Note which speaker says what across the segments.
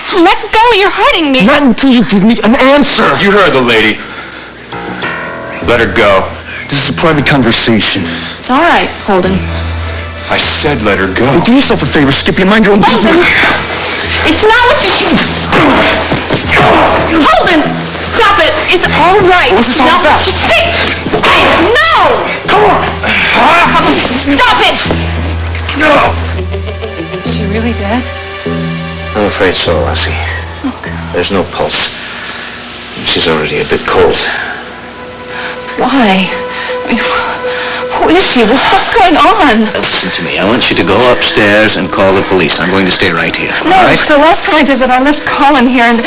Speaker 1: Let go, you're hurting me.
Speaker 2: Not until you give me an answer.
Speaker 3: You heard the lady. Let her go.
Speaker 2: This is a private conversation.
Speaker 1: It's all right, Holden.
Speaker 3: I said let her go.
Speaker 2: Well, do yourself a favor, Skippy, and mind your own business.
Speaker 1: It's not what you... Holden! Stop it! It's all right.
Speaker 2: What's this all about?
Speaker 1: No!
Speaker 2: Come on!
Speaker 1: Stop it!
Speaker 2: No!
Speaker 1: Is she really dead?
Speaker 3: I'm afraid so, Lassie.
Speaker 1: Oh, God.
Speaker 3: There's no pulse. She's already a bit cold.
Speaker 1: Why? I mean, who is she? What's going on?
Speaker 3: Listen to me. I want you to go upstairs and call the police. I'm going to stay right here.
Speaker 1: No,
Speaker 3: all right?
Speaker 1: the last time I did that, I left Colin here, and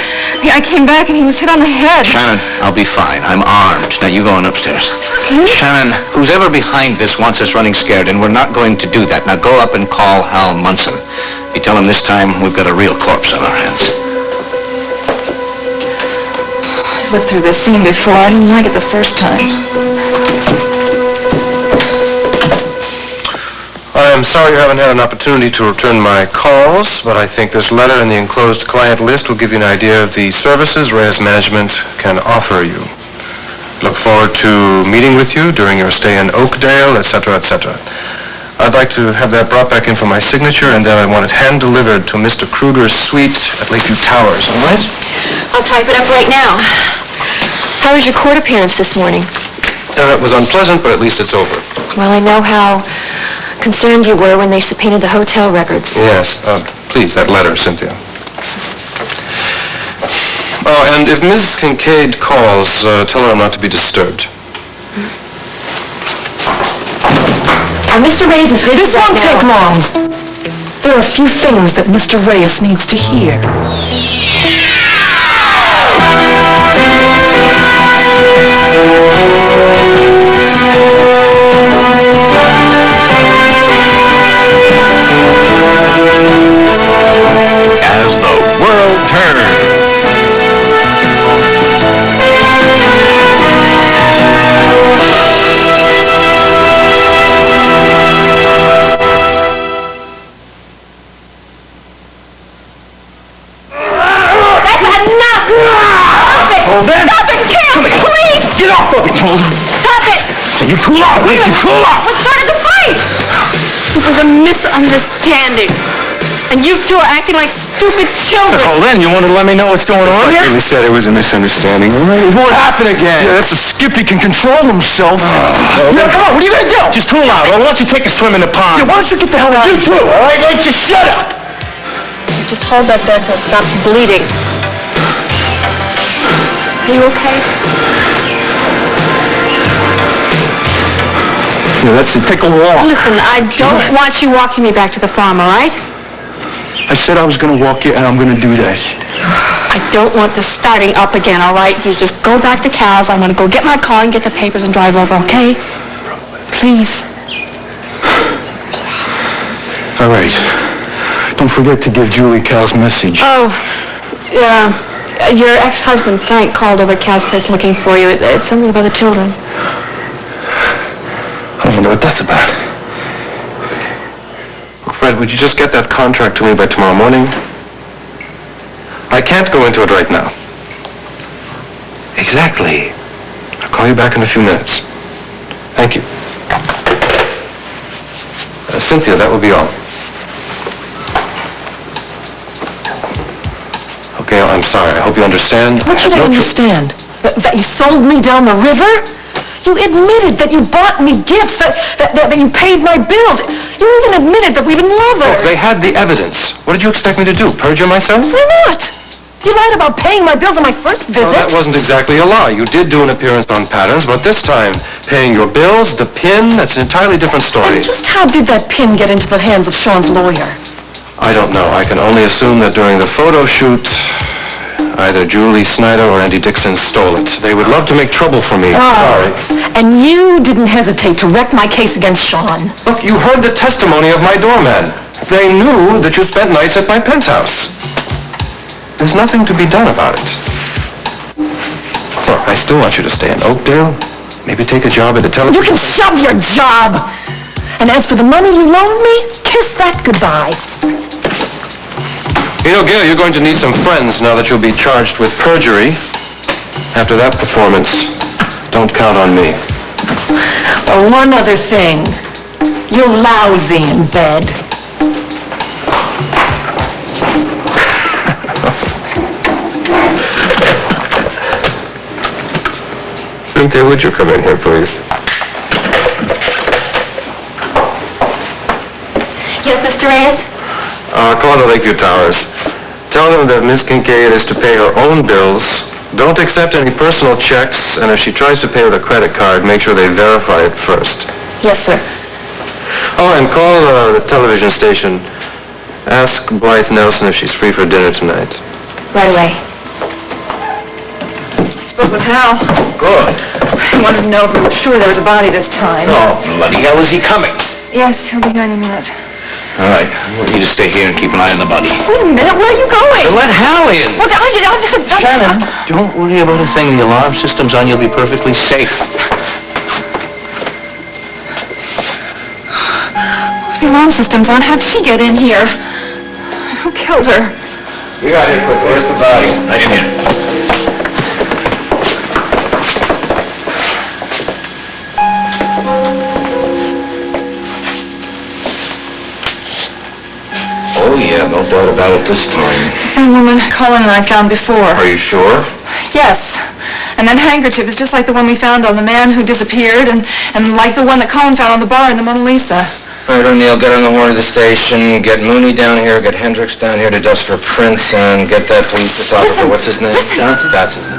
Speaker 1: I came back, and he was hit on the head.
Speaker 3: Shannon, I'll be fine. I'm armed. Now you go on upstairs.
Speaker 1: Okay.
Speaker 3: Shannon, who's ever behind this wants us running scared, and we're not going to do that. Now go up and call Hal Munson. You tell him this time we've got a real corpse on our hands.
Speaker 1: I've lived through this scene before. I didn't like it the first time.
Speaker 4: I'm sorry you haven't had an opportunity to return my calls, but I think this letter in the enclosed client list will give you an idea of the services Reyes Management can offer you. Look forward to meeting with you during your stay in Oakdale, etc., etc. I'd like to have that brought back in for my signature, and then I want it hand-delivered to Mr. Kruger's suite at Lakeview Towers, all right?
Speaker 5: I'll type it up right now. How was your court appearance this morning?
Speaker 4: It was unpleasant, but at least it's over.
Speaker 5: Well, I know how concerned you were when they subpoenaed the hotel records.
Speaker 4: Yes, please, that letter, Cynthia. Oh, and if Ms. Kincaid calls, tell her I'm not to be disturbed.
Speaker 5: Mr. Reyes is busy.
Speaker 6: This won't take long. There are a few things that Mr. Reyes needs to hear.
Speaker 3: As the world turns.
Speaker 2: You cool off, Rick, you cool off!
Speaker 1: What started the fight? It was a misunderstanding. And you two are acting like stupid children.
Speaker 2: Oh, then you wanted to let me know what's going on here?
Speaker 3: He said it was a misunderstanding.
Speaker 2: All right, it won't happen again. Yeah, that's a Skippy can control himself. Yeah, come on, what are you going to do?
Speaker 3: Just cool out. Why don't you take a swim in the pond?
Speaker 2: Yeah, why don't you get the hell out? You too, all right? Why don't you shut up?
Speaker 1: Just hold that there till it stops bleeding. Are you okay?
Speaker 2: Yeah, that's it. Take a walk.
Speaker 1: Listen, I don't want you walking me back to the farm, all right?
Speaker 2: I said I was going to walk you, and I'm going to do that.
Speaker 1: I don't want this starting up again, all right? You just go back to Cal's. I'm going to go get my car and get the papers and drive over, okay? Please.
Speaker 2: All right. Don't forget to give Julie Cal's message.
Speaker 1: Oh, your ex-husband, Frank, called over at Cal's place looking for you. It's something about the children.
Speaker 2: I don't know what that's about.
Speaker 4: Fred, would you just get that contract to me by tomorrow morning? I can't go into it right now. Exactly. I'll call you back in a few minutes. Thank you. Cynthia, that will be all. Okay, I'm sorry. I hope you understand.
Speaker 6: What should I understand? That you sold me down the river? You admitted that you bought me gifts, that you paid my bills. You even admitted that we've been lovers.
Speaker 4: Look, they had the evidence. What did you expect me to do, perjure myself?
Speaker 6: Why not? You lied about paying my bills on my first visit.
Speaker 4: Well, that wasn't exactly a lie. You did do an appearance on Patterns, but this time, paying your bills, the pin, that's an entirely different story.
Speaker 6: And just how did that pin get into the hands of Sean's lawyer?
Speaker 4: I don't know. I can only assume that during the photo shoot, either Julie Snyder or Andy Dixon stole it. They would love to make trouble for me. Sorry.
Speaker 6: And you didn't hesitate to wreck my case against Sean.
Speaker 4: Look, you heard the testimony of my doorman. They knew that you spent nights at my penthouse. There's nothing to be done about it. Look, I still want you to stay in Oakdale. Maybe take a job at the television.
Speaker 6: You can shove your job. And as for the money you loaned me, kiss that goodbye.
Speaker 4: You know, Gail, you're going to need some friends now that you'll be charged with perjury. After that performance, don't count on me.
Speaker 6: Oh, one other thing. You're lousy in bed.
Speaker 4: Cynthia, would you come in here, please?
Speaker 5: Yes, Mr. Reyes?
Speaker 4: Call the Lakeview Towers. Tell them that Miss Kincaid is to pay her own bills. Don't accept any personal checks, and if she tries to pay with a credit card, make sure they verify it first.
Speaker 6: Yes, sir.
Speaker 4: Oh, and call the television station. Ask Blythe Nelson if she's free for dinner tonight.
Speaker 5: Right away.
Speaker 6: Spoke with Hal.
Speaker 3: Good.
Speaker 6: He wanted to know if we were sure there was a body this time.
Speaker 3: Oh, bloody hell, is he coming?
Speaker 6: Yes, he'll be here any minute.
Speaker 3: All right, I want you to stay here and keep an eye on the body.
Speaker 6: Wait a minute, where are you going?
Speaker 3: Let Hal in.
Speaker 6: Well,
Speaker 3: Shannon, don't worry about a thing. The alarm system's on. You'll be perfectly safe.
Speaker 6: The alarm system's on. How'd she get in here? Who killed her?
Speaker 4: We got here quick. Where's the body?
Speaker 3: Right in here. Oh, yeah, no doubt about it this time.
Speaker 6: Same woman Colin and I found before.
Speaker 3: Are you sure?
Speaker 6: Yes. And that handkerchief is just like the one we found on the man who disappeared and like the one that Colin found on the bar in the Mona Lisa.
Speaker 3: All right, O'Neill, get on the horn of the station, get Mooney down here, get Hendricks down here to dust for prints, and get that police officer, what's his name? Johnson? That's his name.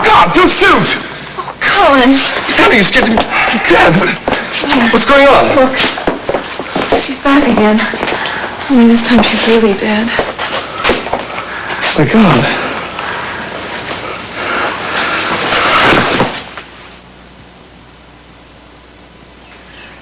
Speaker 2: God, don't shoot!
Speaker 6: Colin.
Speaker 2: Honey, it's getting... Dad, what's going on?
Speaker 6: Look. She's back again. Only this time she's really dead.
Speaker 2: My God.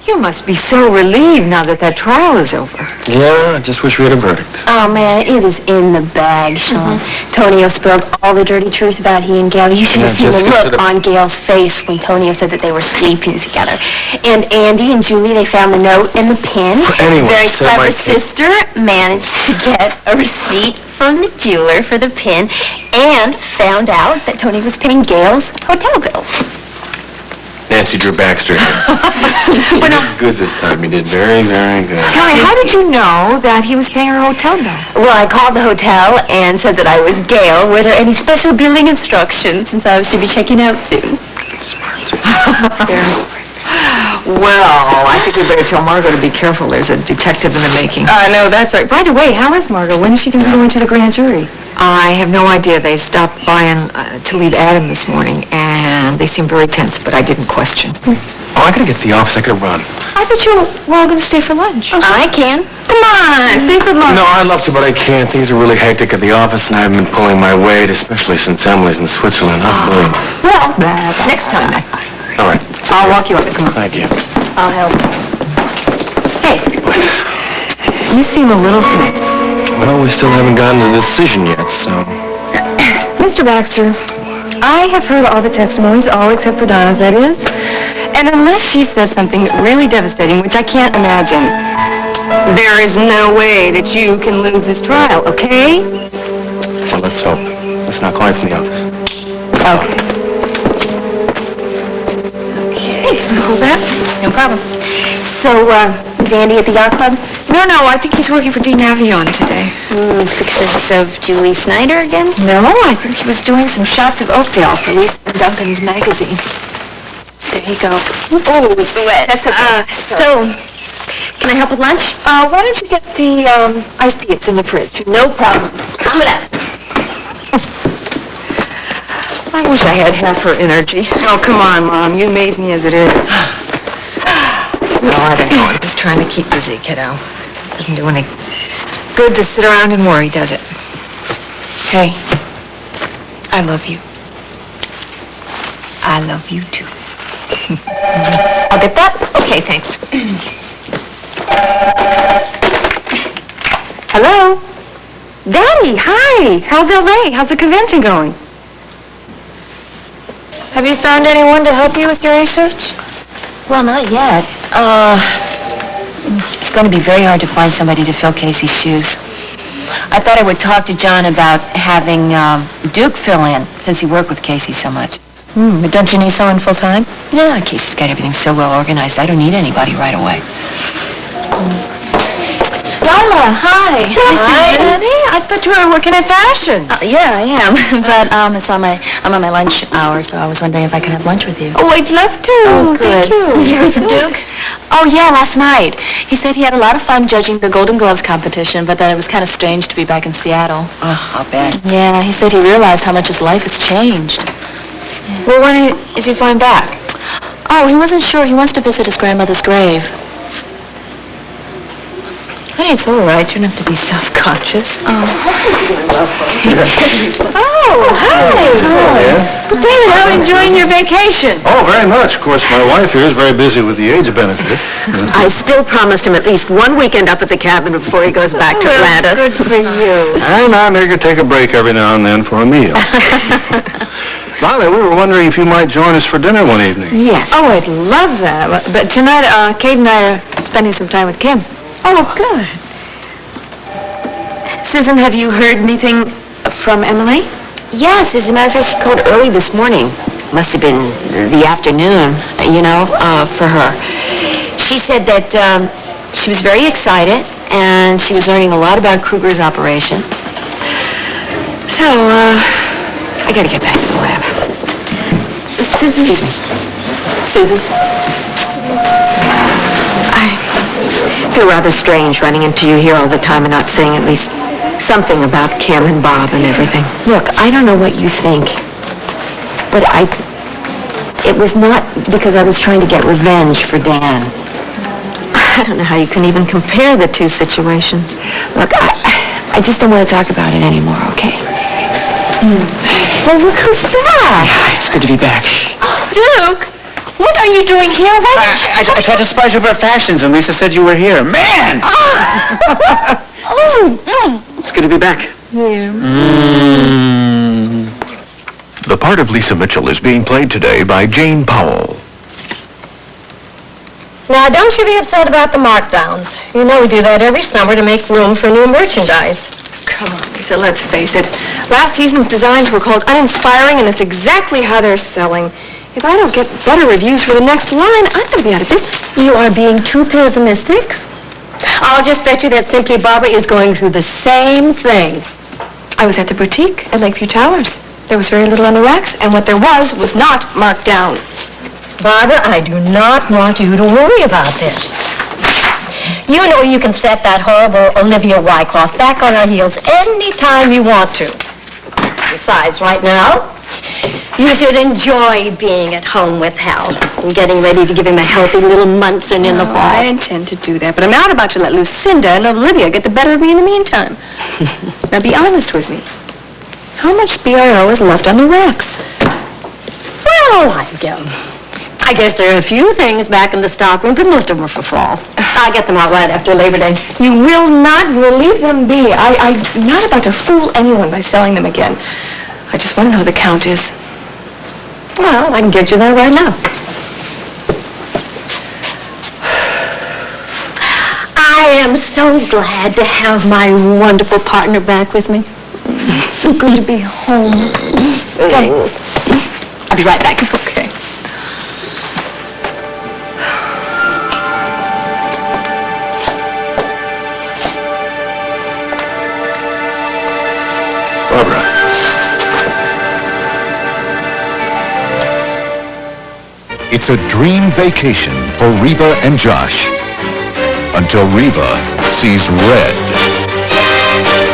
Speaker 6: You must be so relieved now that trial is over.
Speaker 4: Yeah, I just wish we had a verdict.
Speaker 5: Oh, man, it is in the bag, Sean. Tonio spilled all the dirty truth about he and Gail. You should have seen the look on Gail's face when Tonio said that they were sleeping together. And Andy and Julie, they found the note and the pin.
Speaker 4: Anyway,
Speaker 5: Very
Speaker 4: so my
Speaker 5: clever sister managed to get a receipt from the jeweler for the pin and found out that Tony was paying Gail's hotel bills.
Speaker 3: Nancy Drew Baxter. You did good this time. You did very, very good.
Speaker 6: Kelly, how did you know that he was paying her hotel bills?
Speaker 5: Well, I called the hotel and said that I was Gail. Were there any special billing instructions since I was to be checking out soon?
Speaker 6: Well, I think we better tell Margot to be careful. There's a detective in the making.
Speaker 1: No, that's right. By the way, how is Margot? When is she going to go into the grand jury?
Speaker 6: I have no idea. They stopped by to leave Adam this morning, and they seemed very tense, but I didn't question.
Speaker 2: Oh, I gotta get to the office. I gotta run.
Speaker 1: I thought you were all going to stay for lunch.
Speaker 5: I can.
Speaker 1: Come on, stay for lunch.
Speaker 2: No, I'd love to, but I can't. Things are really hectic at the office, and I haven't been pulling my weight, especially since Emily's in Switzerland. Oh, boy.
Speaker 6: Well, next time.
Speaker 2: All right.
Speaker 6: I'll walk you up. Come on.
Speaker 2: Thank you.
Speaker 5: I'll help.
Speaker 6: Hey, you seem a little tense.
Speaker 2: Well, we still haven't gotten a decision yet, so...
Speaker 1: Mr. Baxter, I have heard all the testimonies, all except for Donna's, that is. And unless she said something really devastating, which I can't imagine, there is no way that you can lose this trial, okay?
Speaker 2: Well, let's hope. Let's not call from the office.
Speaker 1: Okay. Okay, hold that. No problem.
Speaker 5: So, is Andy at the yacht club?
Speaker 1: No, I think he's working for Dean Avion today.
Speaker 5: Pictures of Julie Snyder again?
Speaker 1: No, I think he was doing some shots of Oakdale for Lisa Duncan's magazine.
Speaker 5: There you go. Oh, it's wet. That's okay. So, can I help with lunch?
Speaker 1: Why don't you get the iced tea? It's in the fridge.
Speaker 5: No problem. Coming up.
Speaker 6: I wish I had half her energy.
Speaker 1: Oh, come on, Mom. You amaze me as it is.
Speaker 6: No, I don't know. I'm just trying to keep busy, kiddo. Doesn't do any good to sit around and worry, does it?
Speaker 1: Hey, I love you. I love you, too.
Speaker 6: I'll get that? Okay, thanks.
Speaker 1: Hello? Daddy, hi. How's LA? How's the convention going? Have you found anyone to help you with your research?
Speaker 5: Well, not yet. It's going to be very hard to find somebody to fill Casey's shoes. I thought I would talk to John about having Duke fill in, since he worked with Casey so much.
Speaker 1: But don't you need someone full-time?
Speaker 5: Yeah, Casey's got everything so well organized, I don't need anybody right away. Lila, hi.
Speaker 1: Hi, Annie. I thought you were working at fashion.
Speaker 5: Yeah, I am. But I'm on my lunch hour, so I was wondering if I could have lunch with you.
Speaker 1: Oh, I'd love to.
Speaker 5: Oh, good.
Speaker 1: Thank you.
Speaker 5: Duke? Oh, yeah, last night. He said he had a lot of fun judging the Golden Gloves competition, but that it was kind of strange to be back in Seattle.
Speaker 1: Oh, I'll bet.
Speaker 5: Yeah, he said he realized how much his life has changed.
Speaker 1: Well, when is he flying back?
Speaker 5: Oh, he wasn't sure. He wants to visit his grandmother's grave.
Speaker 1: Honey, it's all right. You don't have to be self-conscious.
Speaker 5: Oh,
Speaker 1: hi. Well, David, how are you enjoying your vacation?
Speaker 4: Oh, very much. Of course, my wife here is very busy with the AIDS benefit.
Speaker 6: I still promised him at least one weekend up at the cabin before he goes back to Atlanta.
Speaker 1: Good for you.
Speaker 4: And I make her take a break every now and then for a meal. Lila, we were wondering if you might join us for dinner one evening.
Speaker 1: Yes. Oh, I'd love that. But tonight, Kate and I are spending some time with Kim.
Speaker 6: Oh, good.
Speaker 1: Susan, have you heard anything from Emily?
Speaker 5: yes, as a matter of fact, she called early this morning. Must have been the afternoon, for her. She said that she was very excited, and she was learning a lot about Kruger's operation. So, I gotta get back to the lab.
Speaker 1: Susan?
Speaker 5: Excuse me.
Speaker 1: Susan?
Speaker 6: I feel rather strange running into you here all the time and not saying at least something about Kim and Bob and everything.
Speaker 5: Look, I don't know what you think, but it was not because I was trying to get revenge for Dan.
Speaker 6: I don't know how you can even compare the two situations.
Speaker 5: Look, I just don't want to talk about it anymore, okay?
Speaker 6: Well, look who's back.
Speaker 2: It's good to be back.
Speaker 6: Duke, what are you doing here?
Speaker 2: I tried to spice up our fashions, and Lisa said you were here. Man! It's good to be back.
Speaker 7: The part of Lisa Mitchell is being played today by Jane Powell.
Speaker 1: Now, don't you be upset about the markdowns. You know we do that every summer to make room for new merchandise. Come on, Lisa, let's face it. Last season's designs were called uninspiring, and it's exactly how they're selling. If I don't get better reviews for the next line, I'm going to be out of business.
Speaker 6: You are being too pessimistic. I'll just bet you that Simply Barbara is going through the same thing.
Speaker 1: I was at the boutique at Lakeview Towers. There was very little on the racks, and what there was not marked down.
Speaker 6: Barbara, I do not want you to worry about this. You know you can set that horrible Olivia Wyckoff back on her heels any time you want to. Besides, right now, you should enjoy being at home with Hal and getting ready to give him a healthy little Munson in the fall.
Speaker 1: I intend to do that, but I'm not about to let Lucinda and Olivia get the better of me in the meantime. Now, be honest with me. How much BRO is left on the racks?
Speaker 6: Well, I guess there are a few things back in the stockroom, but most of them are for fall. I'll get them out right after Labor Day.
Speaker 1: You will not leave them be. I'm not about to fool anyone by selling them again. I just want to know who the count is.
Speaker 6: Well, I can get you there right now. I am so glad to have my wonderful partner back with me.
Speaker 1: So good to be home.
Speaker 6: Thanks.
Speaker 1: I'll be right back. Okay.
Speaker 7: Barbara. It's a dream vacation for Reva and Josh. Until Reva sees red.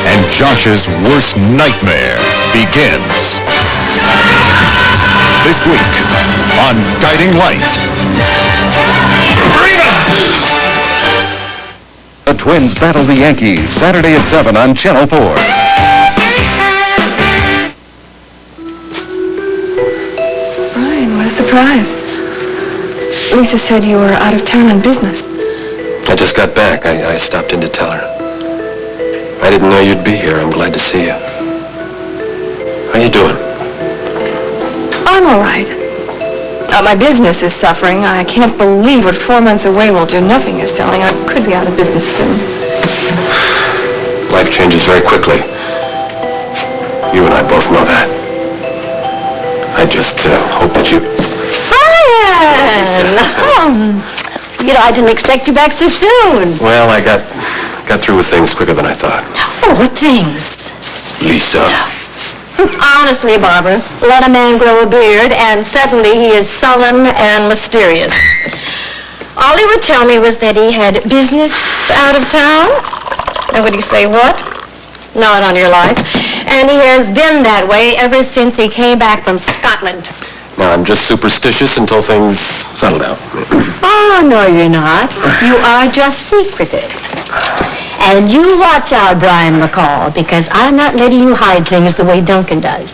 Speaker 7: And Josh's worst nightmare begins. This week on Guiding Light. Reva! The Twins battle the Yankees Saturday at 7 on Channel 4.
Speaker 1: Brian, what a surprise. Lisa said you were out of town on business.
Speaker 2: I just got back. I stopped in to tell her. I didn't know you'd be here. I'm glad to see you. How you doing?
Speaker 1: I'm all right. My business is suffering. I can't believe what 4 months away will do. Nothing is selling. I could be out of business soon.
Speaker 2: Life changes very quickly. You and I both know that. I just hope that you...
Speaker 6: Brian! I didn't expect you back so soon.
Speaker 2: Well, I got through with things quicker than I thought.
Speaker 6: Oh, what things?
Speaker 2: Lisa.
Speaker 6: Honestly, Barbara, let a man grow a beard, and suddenly he is sullen and mysterious. All he would tell me was that he had business out of town. And would he say what? Not on your life. And he has been that way ever since he came back from Scotland.
Speaker 2: Now, I'm just superstitious until things settle down.
Speaker 6: Oh, no, you're not. You are just secretive. And you watch out, Brian McCall, because I'm not letting you hide things the way Duncan does.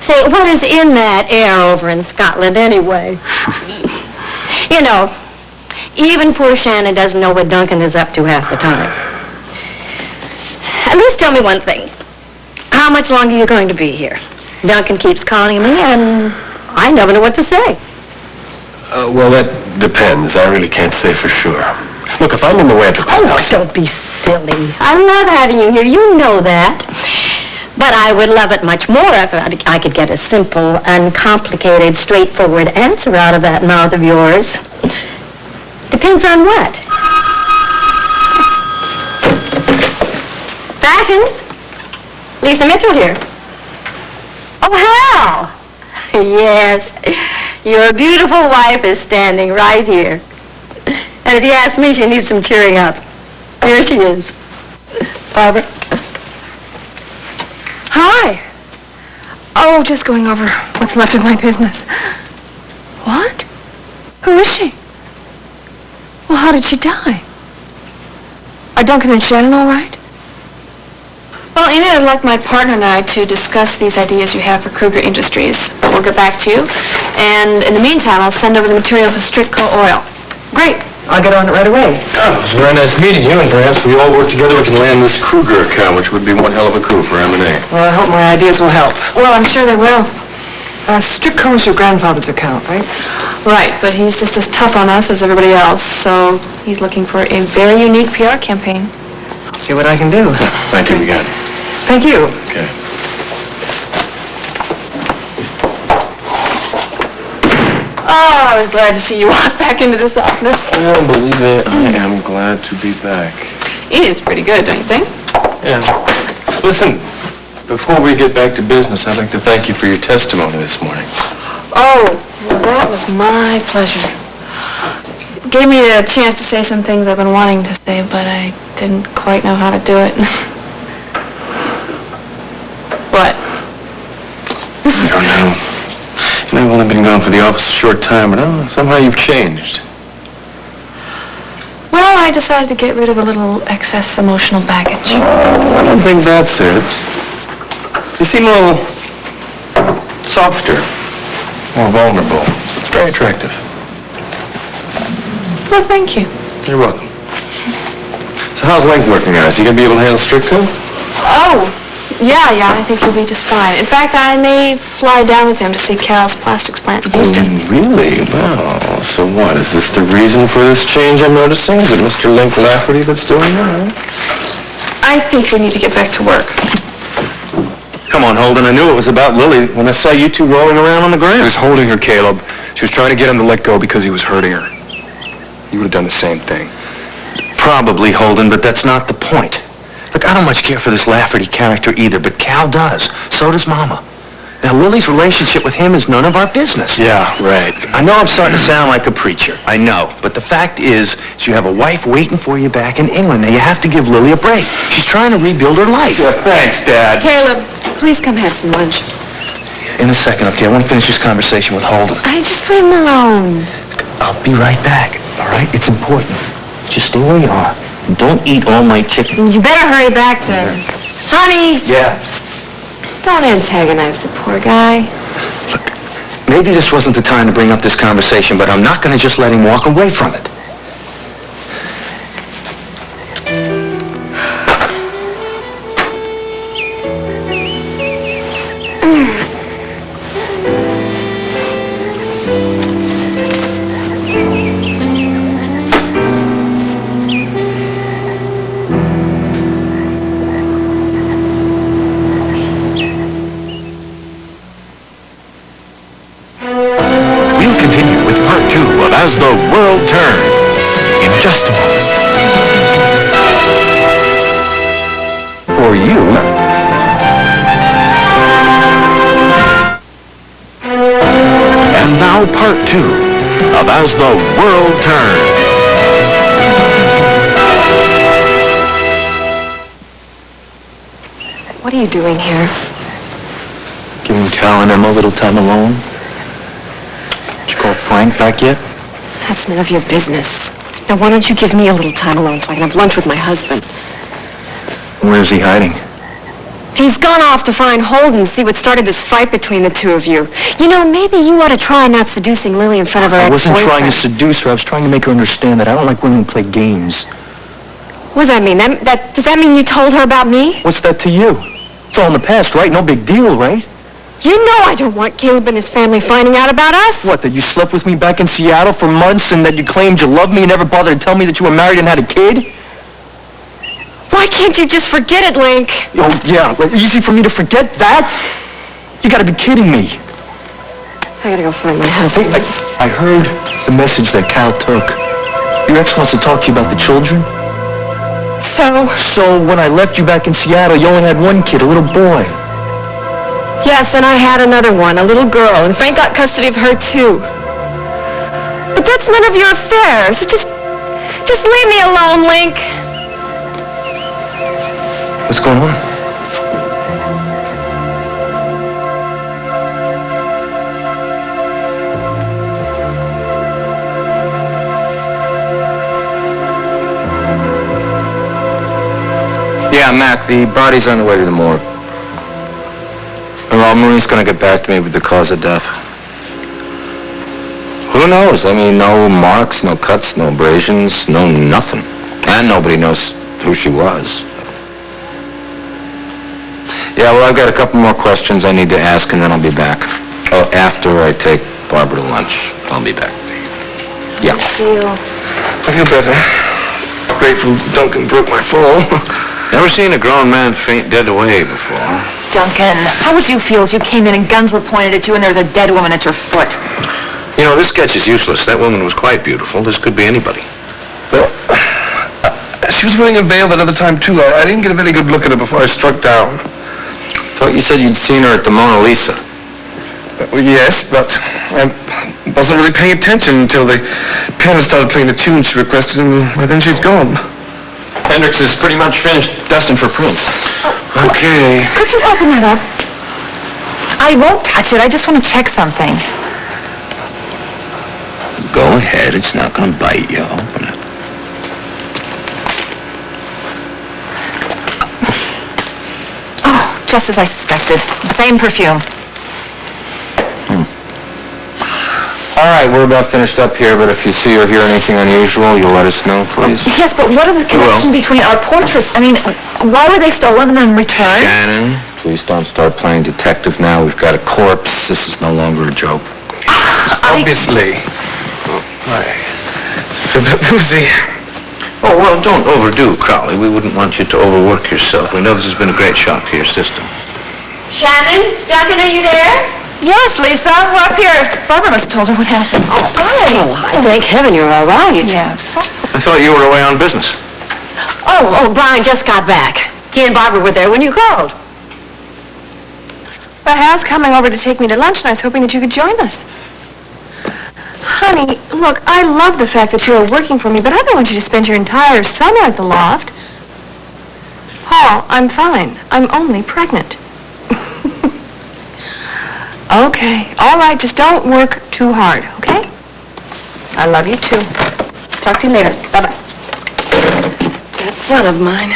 Speaker 6: Say, what is in that air over in Scotland anyway? Even poor Shannon doesn't know what Duncan is up to half the time. At least tell me one thing. How much longer are you going to be here? Duncan keeps calling me, and I never know what to say.
Speaker 2: Well, that depends. I really can't say for sure. Look, if I'm in the way of the...
Speaker 6: Oh, don't be silly. I love having you here. You know that. But I would love it much more if I could get a simple, uncomplicated, straightforward answer out of that mouth of yours. Depends on what? Fashions? Lisa Mitchell here. Oh, Hal! Yes, your beautiful wife is standing right here. And if you ask me, she needs some cheering up. Here she is. Barbara.
Speaker 1: Hi. Oh, just going over what's left of my business. What? Who is she? Well, how did she die? Are Duncan and Shannon all right? Well, Enid, I'd like my partner and I to discuss these ideas you have for Kruger Industries. We'll get back to you. And in the meantime, I'll send over the material for Stritco Oil. Great.
Speaker 8: I'll get on it right away.
Speaker 2: Oh, it was very nice meeting you, and perhaps we all work together, we can land this Kruger account, which would be one hell of a coup for M&A.
Speaker 8: Well, I hope my ideas will help.
Speaker 1: Well, I'm sure they will.
Speaker 8: Stritco's your grandfather's account, right?
Speaker 1: Right, but he's just as tough on us as everybody else, so he's looking for a very unique PR campaign.
Speaker 8: I'll see what I can do.
Speaker 2: Thank you again.
Speaker 1: Thank you.
Speaker 2: Okay.
Speaker 1: Oh, I was glad to see you walk back into this office.
Speaker 2: Well, believe it, I am glad to be back.
Speaker 1: Edith's pretty good, don't you think?
Speaker 2: Yeah. Listen, before we get back to business, I'd like to thank you for your testimony this morning.
Speaker 1: Oh, well, that was my pleasure. It gave me a chance to say some things I've been wanting to say, but I didn't quite know how to do it. What?
Speaker 2: I don't know. I've only been gone for the office a short time, but somehow you've changed.
Speaker 1: Well, I decided to get rid of a little excess emotional baggage.
Speaker 2: I don't think that's it. You seem a little softer, more vulnerable. It's very attractive.
Speaker 1: Well, thank you.
Speaker 2: You're welcome. So how's Link working out? Is he going to be able to handle Stritco?
Speaker 1: Oh, yeah, I think he'll be just fine. In fact, I may fly down with him to see Cal's plastics plant in Houston.
Speaker 2: Really? Well, so what? Is this the reason for this change I'm noticing? Is it Mr. Link Lafferty that's doing it?
Speaker 1: I think we need to get back to work.
Speaker 3: Come on, Holden. I knew it was about Lily when I saw you two rolling around on the
Speaker 4: He
Speaker 3: ground.
Speaker 4: was holding her, Caleb. She was trying to get him to let go because he was hurting her. You would have done the same thing.
Speaker 3: Probably, Holden, but that's not the point. Look, I don't much care for this Lafferty character either, but Cal does. So does Mama. Now, Lily's relationship with him is none of our business.
Speaker 4: Yeah, right.
Speaker 3: I know I'm starting to sound like a preacher. I know. But the fact is you have a wife waiting for you back in England. Now, you have to give Lily a break. She's trying to rebuild her life.
Speaker 2: Yeah, thanks, Dad.
Speaker 1: Caleb, please come have some lunch.
Speaker 3: In a second, okay? I want to finish this conversation with Holden.
Speaker 1: I just leave him alone.
Speaker 3: I'll be right back, all right? It's important. Just stay where you are. Don't eat all my chicken.
Speaker 1: You better hurry back there. Honey,
Speaker 3: Yeah.
Speaker 1: don't antagonize the poor guy.
Speaker 3: Look, maybe this wasn't the time to bring up this conversation, but I'm not going to just let him walk away from it.
Speaker 7: of As the World Turns in just a moment. For you. And now part 2 of As the World Turns.
Speaker 1: What are you doing here?
Speaker 2: Giving Cal and Emma a little time alone. Did you call Frank back yet?
Speaker 1: That's none of your business. Now, why don't you give me a little time alone so I can have lunch with my husband?
Speaker 2: Where's he hiding?
Speaker 1: He's gone off to find Holden and see what started this fight between the two of you. You know, maybe you ought to try not seducing Lily in front of her
Speaker 2: I wasn't
Speaker 1: ex-boyfriend.
Speaker 2: trying to seduce her. I was trying to make her understand that I don't like women who play games.
Speaker 1: What does that mean? Does that mean you told her about me?
Speaker 2: What's that to you? It's all in the past, right? No big deal, right?
Speaker 1: You know I don't want Caleb and his family finding out about us.
Speaker 2: What, that you slept with me back in Seattle for months and that you claimed you loved me and never bothered to tell me that you were married and had a kid?
Speaker 1: Why can't you just forget it, Link?
Speaker 2: Oh, yeah. Like, easy for me to forget that? You gotta be kidding me.
Speaker 1: I gotta go find my husband.
Speaker 2: Hey, I heard the message that Cal took. Your ex wants to talk to you about the children. So when I left you back in Seattle, you only had one kid, a little boy.
Speaker 1: Yes, and I had another one, a little girl, and Frank got custody of her, too. But that's none of your affair, so just leave me alone, Link.
Speaker 2: What's going on?
Speaker 3: Yeah, Mac, the body's on the way to the morgue. Well, Marine's gonna get back to me with the cause of death. Who knows? I mean, no marks, no cuts, no abrasions, no nothing. And nobody knows who she was. Yeah, well, I've got a couple more questions I need to ask, and then I'll be back. Oh, after I take Barbara to lunch, I'll be back. Yeah.
Speaker 2: I feel better. Grateful Duncan broke my fall.
Speaker 3: Never seen a grown man faint dead away before.
Speaker 8: Duncan, how would you feel if you came in and guns were pointed at you and there was a dead woman at your foot?
Speaker 3: You know, this sketch is useless. That woman was quite beautiful. This could be anybody.
Speaker 2: Well, she was wearing a veil that other time, too. I didn't get a very good look at her before I struck down.
Speaker 3: Thought you said you'd seen her at the Mona Lisa.
Speaker 2: Well, yes, but I wasn't really paying attention until the piano started playing the tune she requested, and then she's gone. Hendrix is pretty much finished dusting for prints.
Speaker 3: Okay.
Speaker 8: Could you open that up? I won't touch it. I just want to check something.
Speaker 3: Go ahead. It's not going to bite you. Open it.
Speaker 8: Oh, just as I suspected. Same perfume.
Speaker 3: All right, we're about finished up here, but if you see or hear anything unusual, you'll let us know, please.
Speaker 8: Yes, but what are the connection between our portraits? I mean, why were they stolen and then returned?
Speaker 3: Shannon, please don't start playing detective now. We've got a corpse. This is no longer a joke.
Speaker 2: Obviously. Right. So that was the...
Speaker 3: Oh, well, don't overdo, Crowley. We wouldn't want you to overwork yourself. We know this has been a great shock to your system.
Speaker 5: Shannon? Duncan, are you there?
Speaker 8: Yes, Lisa, we're up here. Barbara must have told her what happened.
Speaker 1: Oh, thank heaven you're all right.
Speaker 8: Yes.
Speaker 3: I thought you were away on business.
Speaker 1: Oh, Brian just got back. He and Barbara were there when you called. But Hal's coming over to take me to lunch, and I was hoping that you could join us. Honey, look, I love the fact that you're working for me, but I don't want you to spend your entire summer at the loft. Paul, I'm fine. I'm only pregnant. Okay, all right, just don't work too hard, okay? I love you too. Talk to you later. Bye-bye. That son of mine.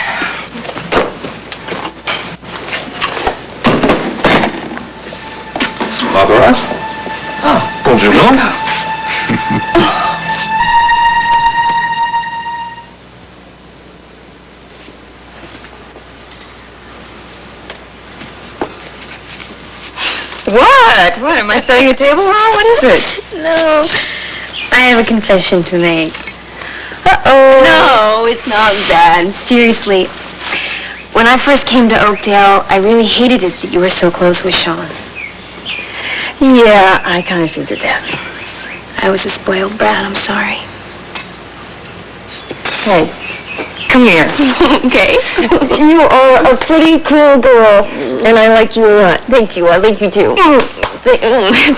Speaker 3: Barbara?
Speaker 2: Oh, bonjour.
Speaker 1: What? What, am I setting a table wrong? What is it?
Speaker 5: No. I have a confession to make.
Speaker 1: Uh-oh.
Speaker 5: No, it's not bad. Seriously. When I first came to Oakdale, I really hated it that you were so close with Sean.
Speaker 1: Yeah, I kind of figured that.
Speaker 5: I was a spoiled brat, I'm sorry.
Speaker 1: Hey, come here.
Speaker 5: Okay.
Speaker 1: You are a pretty cool girl, and I like you a lot.
Speaker 5: Thank you, I like you too.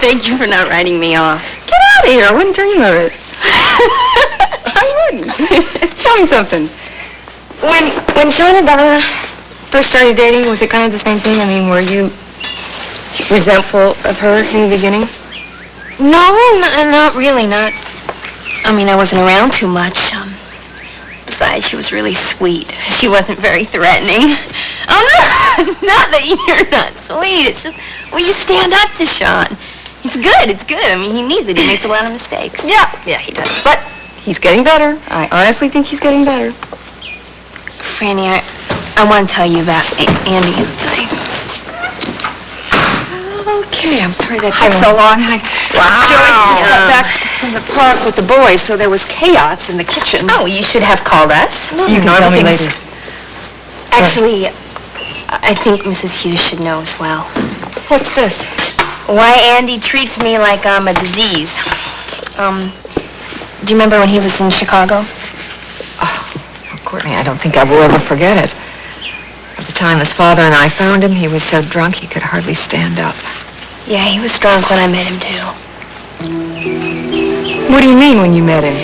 Speaker 5: Thank you for not writing me off.
Speaker 1: Get out of here. I wouldn't dream of it. I wouldn't. Tell me something. When Sean and Donna first started dating, was it kind of the same thing? I mean, were you resentful of her in the beginning?
Speaker 5: No, not really, I mean, I wasn't around too much. Besides, she was really sweet. She wasn't very threatening. Oh, no, not that you're not sweet. It's just, well, you stand up to Sean. It's good. I mean, he needs it. He makes a lot of mistakes.
Speaker 1: Yeah, he does. But he's getting better. I honestly think he's getting better.
Speaker 5: Franny, I want to tell you about Andy and I.
Speaker 1: Okay, I'm sorry that took so long. Joyce got back from the park with the boys, so there was chaos in the kitchen.
Speaker 5: Oh, you should have called us.
Speaker 1: You can tell me later.
Speaker 5: Actually, I think Mrs. Hughes should know as well.
Speaker 1: What's this?
Speaker 5: Why Andy treats me like I'm a disease. Do you remember when he was in Chicago?
Speaker 1: Courtney, I don't think I will ever forget it. At the time his father and I found him, he was so drunk he could hardly stand up.
Speaker 5: Yeah, he was drunk when I met him, too.
Speaker 1: What do you mean when you met him?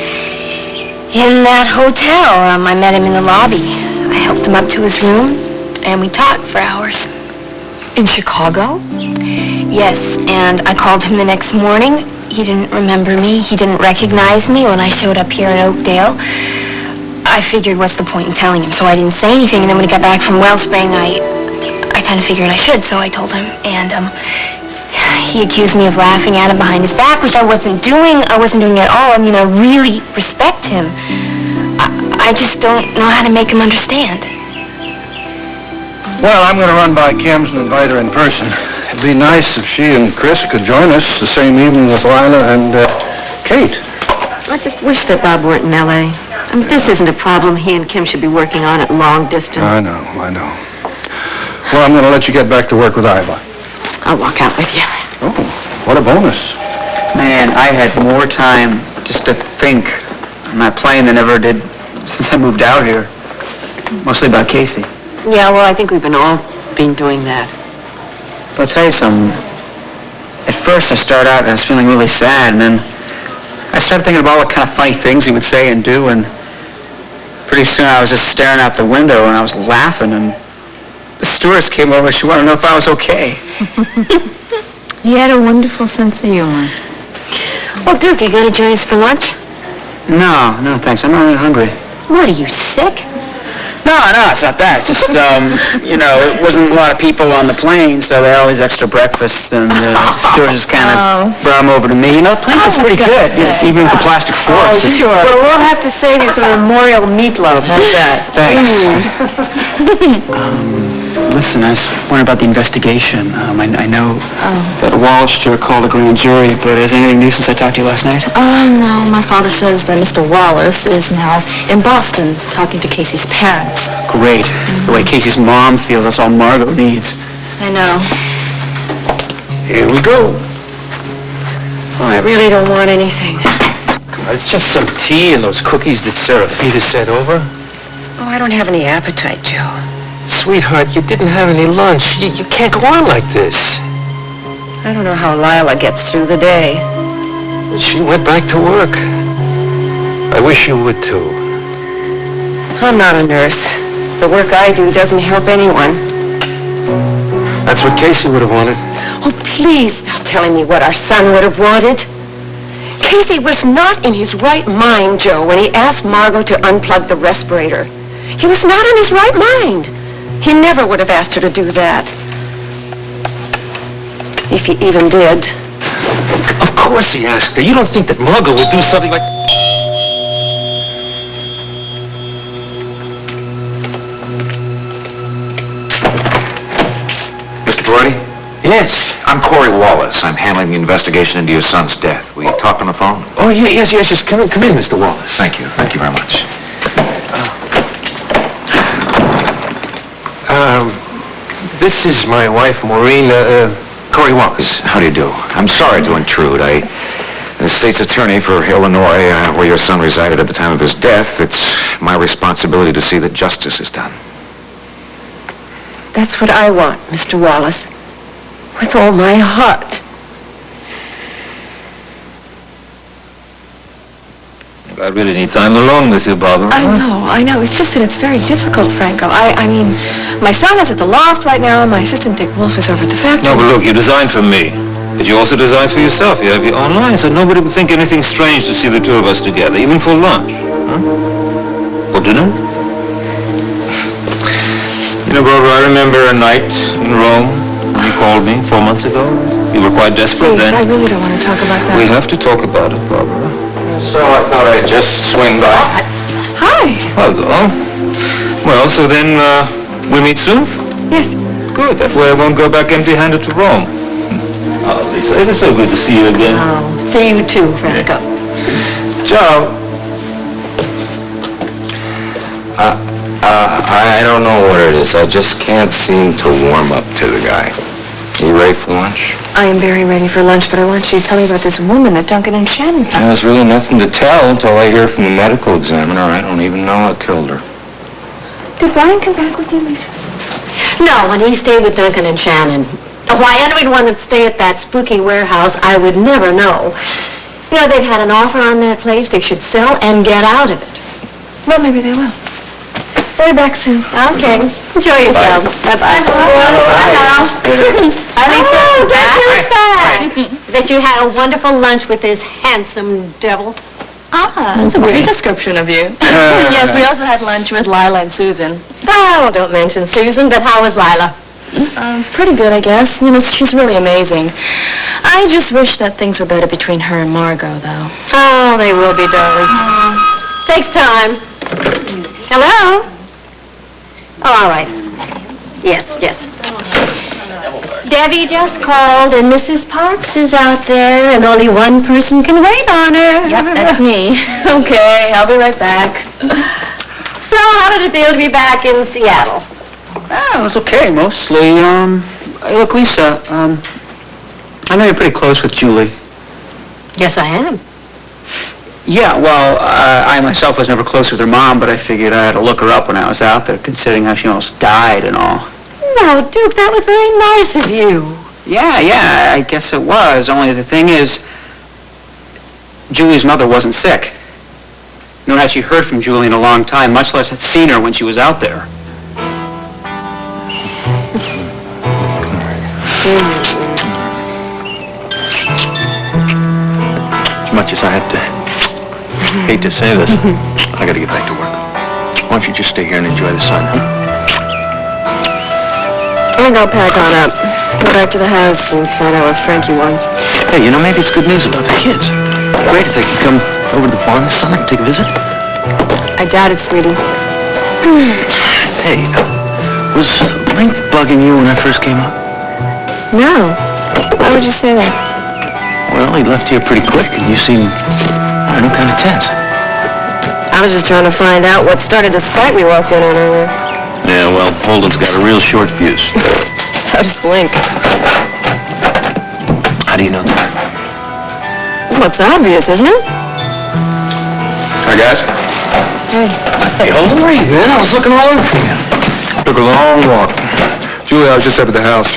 Speaker 5: In that hotel. I met him in the lobby. I helped him up to his room, and we talked for hours.
Speaker 1: In Chicago?
Speaker 5: Yes, and I called him the next morning. He didn't remember me. He didn't recognize me when I showed up here in Oakdale. I figured, what's the point in telling him? So I didn't say anything, and then when he got back from Wellspring, I kind of figured I should, so I told him. And, he accused me of laughing at him behind his back, which I wasn't doing. I wasn't doing it at all. I mean, I really respect him. I just don't know how to make him understand.
Speaker 9: Well, I'm going to run by Kim's and invite her in person. It'd be nice if she and Chris could join us the same evening with Lila and Kate.
Speaker 1: I just wish that Bob weren't in L.A. I mean, this isn't a problem he and Kim should be working on at long distance.
Speaker 9: I know. Well, I'm going to let you get back to work with Iva.
Speaker 1: I'll walk out with you.
Speaker 9: Oh, what a bonus.
Speaker 10: Man, I had more time just to think on that plane than ever did since I moved out here. Mostly about Casey.
Speaker 1: Yeah, well, I think we've all been doing that.
Speaker 10: But I'll tell you something. At first I started out and I was feeling really sad, and then I started thinking about what kind of funny things he would say and do, and pretty soon I was just staring out the window and I was laughing, and the stewardess came over. She wanted to know if I was okay.
Speaker 1: He had a wonderful sense of humor.
Speaker 5: Well, Duke, you going to join us for lunch?
Speaker 10: No, thanks. I'm not really hungry.
Speaker 5: What, are you sick?
Speaker 10: No, it's not that. It's just, it wasn't a lot of people on the plane, so they had all these extra breakfasts, and the stewardess just kind of brought them over to me. The plane was pretty good, even with the plastic forks.
Speaker 1: Oh, sure. Well, we'll have to save you some memorial meatloaf. How's that?
Speaker 10: Thanks. Listen, I was wondering about the investigation. I know that Wallace called a grand jury, but is anything new since I talked to you last night?
Speaker 1: Oh, no. My father says that Mr. Wallace is now in Boston talking to Casey's parents.
Speaker 10: Great. The way Casey's mom feels, that's all Margot needs.
Speaker 1: I know.
Speaker 10: Here we go.
Speaker 1: Oh, I really don't want anything.
Speaker 3: It's just some tea and those cookies that Serafita sent over.
Speaker 1: Oh, I don't have any appetite, Joe.
Speaker 3: Sweetheart, you didn't have any lunch. You can't go on like this.
Speaker 1: I don't know how Lila gets through the day.
Speaker 3: She went back to work. I wish you would too.
Speaker 1: I'm not a nurse. The work I do doesn't help anyone.
Speaker 3: That's what Casey would have wanted.
Speaker 1: Oh, please stop telling me what our son would have wanted. Casey was not in his right mind, Joe, when he asked Margot to unplug the respirator. He was not in his right mind. He never would have asked her to do that. If he even did.
Speaker 3: Of course he asked her. You don't think that Margot would do something like...
Speaker 11: Mr. Brody?
Speaker 3: Yes.
Speaker 11: I'm Corey Wallace. I'm handling the investigation into your son's death. We talked on the phone?
Speaker 3: Oh, yes. Come in, Mr. Wallace.
Speaker 11: Thank you. Thank you very much.
Speaker 3: This is my wife, Maureen, Corey Wallace.
Speaker 11: How do you do? I'm sorry to intrude. As state's attorney for Illinois, where your son resided at the time of his death, it's my responsibility to see that justice is done.
Speaker 5: That's what I want, Mr. Wallace. With all my heart.
Speaker 11: I really need time alone with you, Barbara.
Speaker 8: I know. It's just that it's very difficult, Franco. I mean, my son is at the loft right now, and my assistant Dick Wolf is over at the factory.
Speaker 11: No, but look, you designed for me. But you also designed for yourself. You have your own life, so nobody would think anything strange to see the two of us together, even for lunch. Huh? For dinner? You know, Barbara, I remember a night in Rome when you called me 4 months ago. You were quite desperate then.
Speaker 8: I really don't want to talk about that.
Speaker 11: We have to talk about it, Barbara.
Speaker 2: So I thought I'd just swing by.
Speaker 8: Hi.
Speaker 11: Hello. Well, so then, we meet soon?
Speaker 8: Yes.
Speaker 11: Good. That way I won't go back empty-handed to Rome. Oh, Lisa, it is so good to see you again.
Speaker 8: Oh, see you too, Franco.
Speaker 2: Joe. I don't know what it is. I just can't seem to warm up to the guy. You ready for lunch?
Speaker 8: I am very ready for lunch, but I want you to tell me about this woman that Duncan and Shannon found.
Speaker 2: There's really nothing to tell until I hear from the medical examiner. I don't even know what killed her.
Speaker 8: Did Brian come back with you, Lisa?
Speaker 6: No, when he stayed with Duncan and Shannon. Why anyone would stay at that spooky warehouse, I would never know. You know, they've had an offer on that place. They should sell and get out of it.
Speaker 8: Well, maybe they will. They'll be back soon.
Speaker 6: Okay. Enjoy yourself. Bye-bye. Hello. Oh, back. That you had a wonderful lunch with this handsome devil.
Speaker 8: That's a great description of you. Yes, we also had lunch with Lila and Susan.
Speaker 6: Oh, don't mention Susan, but how was Lila?
Speaker 8: Pretty good, I guess. You know, she's really amazing. I just wish that things were better between her and Margot, though.
Speaker 6: Oh, they will be, darling. Takes time. Hello? Oh, all right. Yes. Debbie just called, and Mrs. Parks is out there, and only one person can wait on her.
Speaker 8: Yep, that's me. Okay, I'll be right back.
Speaker 6: So, how did it feel to be back in Seattle?
Speaker 10: It was okay, mostly. Look, Lisa, I know you're pretty close with Julie.
Speaker 6: Yes, I am.
Speaker 10: Yeah, well, I myself was never close with her mom, but I figured I had to look her up when I was out there, considering how she almost died and all.
Speaker 6: No, Duke, that was very nice of you.
Speaker 10: Yeah, I guess it was. Only the thing is, Julie's mother wasn't sick. Nor had she heard from Julie in a long time, much less had seen her when she was out there.
Speaker 3: As much as I had to hate to say this, I gotta get back to work. Why don't you just stay here and enjoy the sun, huh?
Speaker 8: I think I'll pack on up. Go back to the house and find out what Frankie wants.
Speaker 3: Hey, you know, maybe it's good news about the kids. Great if they could come over to the farm this summer and take a visit.
Speaker 8: I doubt it, sweetie.
Speaker 3: Hey, was Link bugging you when I first came up?
Speaker 8: No. Why would you say that?
Speaker 3: Well, he left here pretty quick, and you seem, I don't know, kind of tense.
Speaker 8: I was just trying to find out what started this fight we walked in on earlier.
Speaker 3: Yeah, well, Holden's got a real short fuse.
Speaker 8: So does Link.
Speaker 3: How do you know that?
Speaker 8: Well, it's obvious, isn't it?
Speaker 2: Hi, guys.
Speaker 3: Hey, Holden, where are you, man? I was looking all over for you.
Speaker 2: Took a long walk. Julie, I was just up at the house.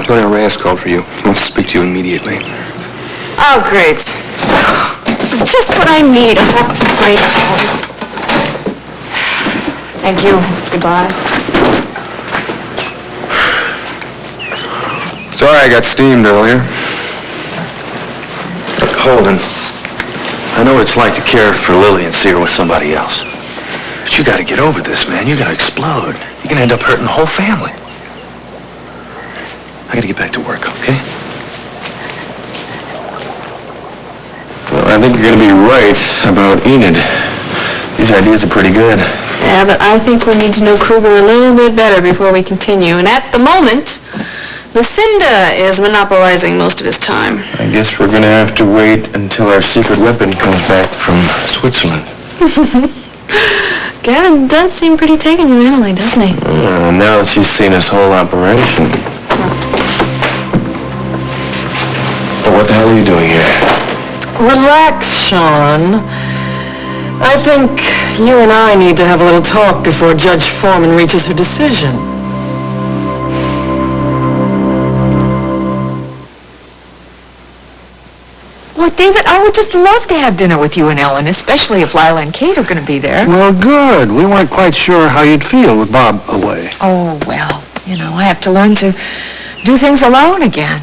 Speaker 2: Tony Reyes called for you. He wants to speak to you immediately.
Speaker 8: Oh, great. Just what I need. Great. Thank you. Goodbye.
Speaker 2: Sorry I got steamed earlier.
Speaker 3: Look, Holden, I know what it's like to care for Lily and see her with somebody else. But you gotta get over this, man. You gotta explode. You're gonna end up hurting the whole family. I gotta get back to work, okay?
Speaker 2: Well, I think you're going to be right about Enid. These ideas are pretty good.
Speaker 8: Yeah, but I think we need to know Kruger a little bit better before we continue. And at the moment, Lucinda is monopolizing most of his time.
Speaker 2: I guess we're going to have to wait until our secret weapon comes back from Switzerland.
Speaker 8: Gavin does seem pretty taken with Emily, doesn't he?
Speaker 2: Now that she's seen his whole operation. Well, what the hell are you doing here?
Speaker 12: Relax, Sean. I think you and I need to have a little talk before Judge Foreman reaches her decision.
Speaker 1: Well, David, I would just love to have dinner with you and Ellen, especially if Lila and Kate are going to be there.
Speaker 9: Well, good. We weren't quite sure how you'd feel with Bob away.
Speaker 1: Oh, well, I have to learn to do things alone again.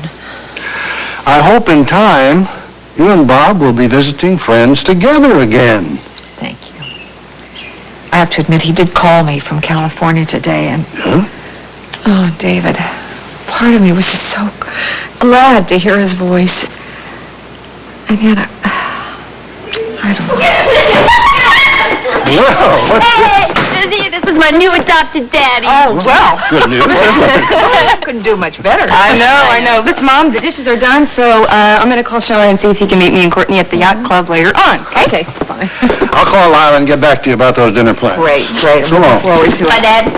Speaker 9: I hope in time you and Bob will be visiting friends together again.
Speaker 1: Thank you. I have to admit, he did call me from California today, and...
Speaker 9: Huh?
Speaker 1: Oh, David, part of me was just so glad to hear his voice. And yet, I don't know.
Speaker 9: Well, what's this?
Speaker 5: This is my new adopted daddy.
Speaker 1: Oh, well.
Speaker 9: Good news.
Speaker 1: Couldn't do much better. I know. Listen, Mom, the dishes are done, so I'm going to call Sean and see if he can meet me and Courtney at the yacht club later on. Okay, fine.
Speaker 9: I'll call Lila and get back to you about those dinner plans.
Speaker 1: Great. I'm
Speaker 9: So long.
Speaker 1: looking forward to it.
Speaker 5: Bye, Dad.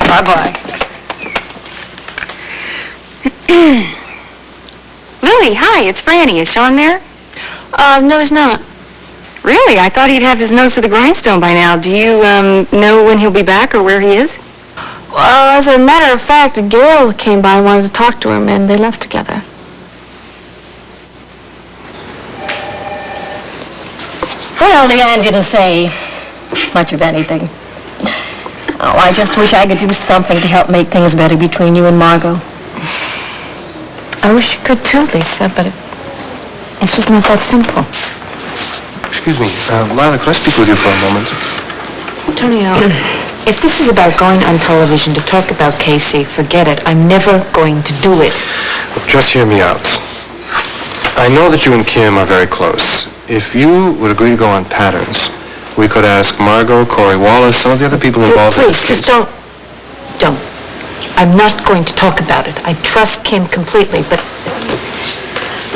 Speaker 1: Bye-bye. Lily, hi, it's Franny. Is Sean there?
Speaker 5: No, he's not.
Speaker 1: Really? I thought he'd have his nose to the grindstone by now. Do you, know when he'll be back or where he is?
Speaker 5: Well, as a matter of fact, Gail came by and wanted to talk to him, and they left together.
Speaker 6: Well, Leanne didn't say much of anything. Oh, I just wish I could do something to help make things better between you and Margot.
Speaker 1: I wish you could too, Lisa, but it's just not that simple.
Speaker 4: Excuse me, Lila, could I speak with you for a moment?
Speaker 1: Tonio, if this is about going on television to talk about Casey, forget it. I'm never going to do it.
Speaker 4: Just hear me out. I know that you and Kim are very close. If you would agree to go on Patterns, we could ask Margot, Corey Wallace, some of the other people involved in this
Speaker 1: Please,
Speaker 4: case.
Speaker 1: just don't. I'm not going to talk about it. I trust Kim completely, but...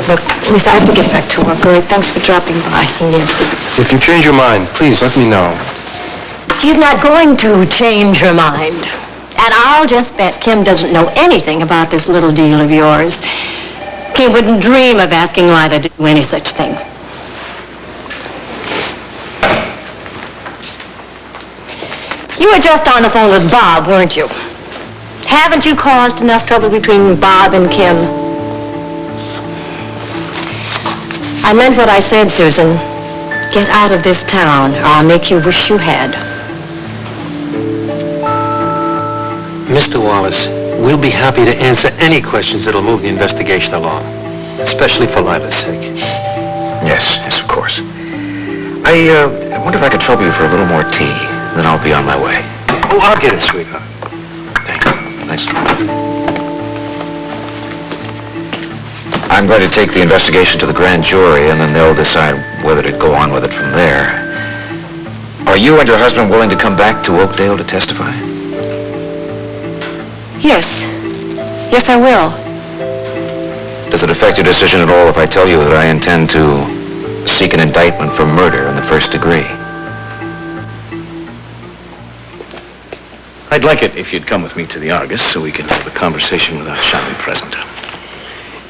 Speaker 1: Look, Lisa, I have to get back to work. All right, thanks for dropping by.
Speaker 4: If you change your mind, please let me know.
Speaker 6: She's not going to change her mind. And I'll just bet Kim doesn't know anything about this little deal of yours. Kim wouldn't dream of asking Lila to do any such thing. You were just on the phone with Bob, weren't you? Haven't you caused enough trouble between Bob and Kim? I meant what I said, Susan. Get out of this town, or I'll make you wish you had.
Speaker 3: Mr. Wallace, we'll be happy to answer any questions that'll move the investigation along, especially for Lila's sake.
Speaker 7: Yes, of course. I wonder if I could trouble you for a little more tea, then I'll be on my way.
Speaker 3: Oh, I'll get it, sweetheart.
Speaker 7: Thank you. Thanks. I'm going to take the investigation to the grand jury, and then they'll decide whether to go on with it from there. Are you and your husband willing to come back to Oakdale to testify?
Speaker 1: Yes. Yes, I will.
Speaker 7: Does it affect your decision at all if I tell you that I intend to seek an indictment for murder in the first degree?
Speaker 3: I'd like it if you'd come with me to the Argus so we can have a conversation without Shelly present.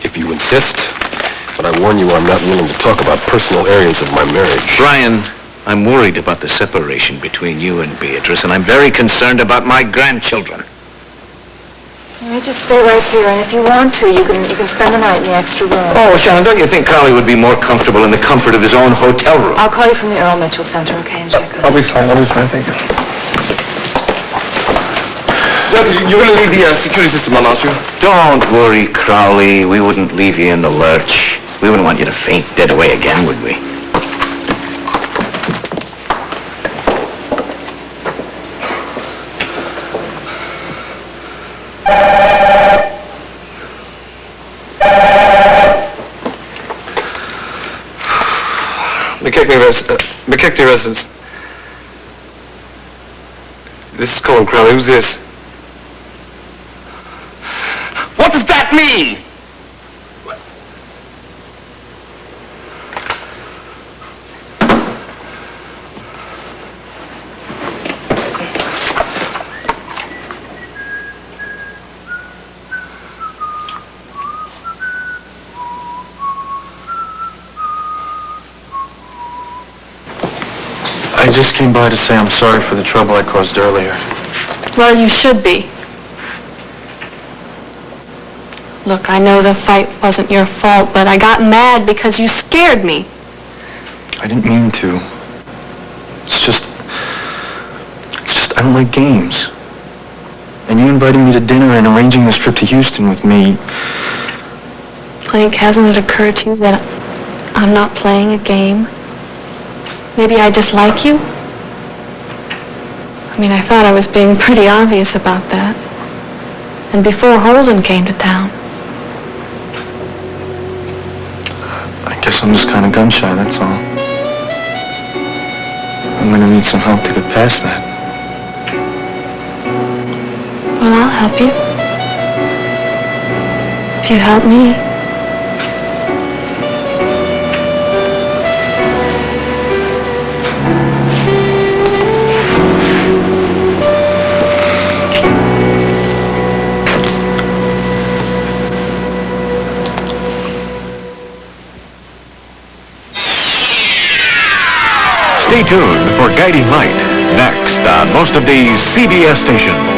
Speaker 4: If you insist, but I warn you I'm not willing to talk about personal areas of my marriage.
Speaker 3: Brian, I'm worried about the separation between you and Beatrice, and I'm very concerned about my grandchildren.
Speaker 1: You just stay right here, and if you want to, you can spend the night in the extra room.
Speaker 3: Oh, Shannon, don't you think Carly would be more comfortable in the comfort of his own hotel room?
Speaker 1: I'll call you from the Earl Mitchell Center, okay, and check out.
Speaker 2: I'll be fine, thank you. You're going to leave the security system on, aren't you?
Speaker 3: Don't worry, Crowley. We wouldn't leave you in the lurch. We wouldn't want you to faint dead away again, would we?
Speaker 2: McKechnie residence. This is Colin Crowley. Who's this? What does that mean?
Speaker 3: I just came by to say I'm sorry for the trouble I caused earlier.
Speaker 8: Well, you should be. Look, I know the fight wasn't your fault, but I got mad because you scared me.
Speaker 3: I didn't mean to. It's just I don't like games. And you inviting me to dinner and arranging this trip to Houston with me.
Speaker 8: Plank, hasn't it occurred to you that I'm not playing a game? Maybe I just like you? I mean, I thought I was being pretty obvious about that. And before Holden came to town.
Speaker 3: I guess I'm just kind of gun-shy, that's all. I'm gonna need some help to get past that.
Speaker 8: Well, I'll help you. If you help me.
Speaker 7: Stay tuned for Guiding Light, next on most of these CBS stations.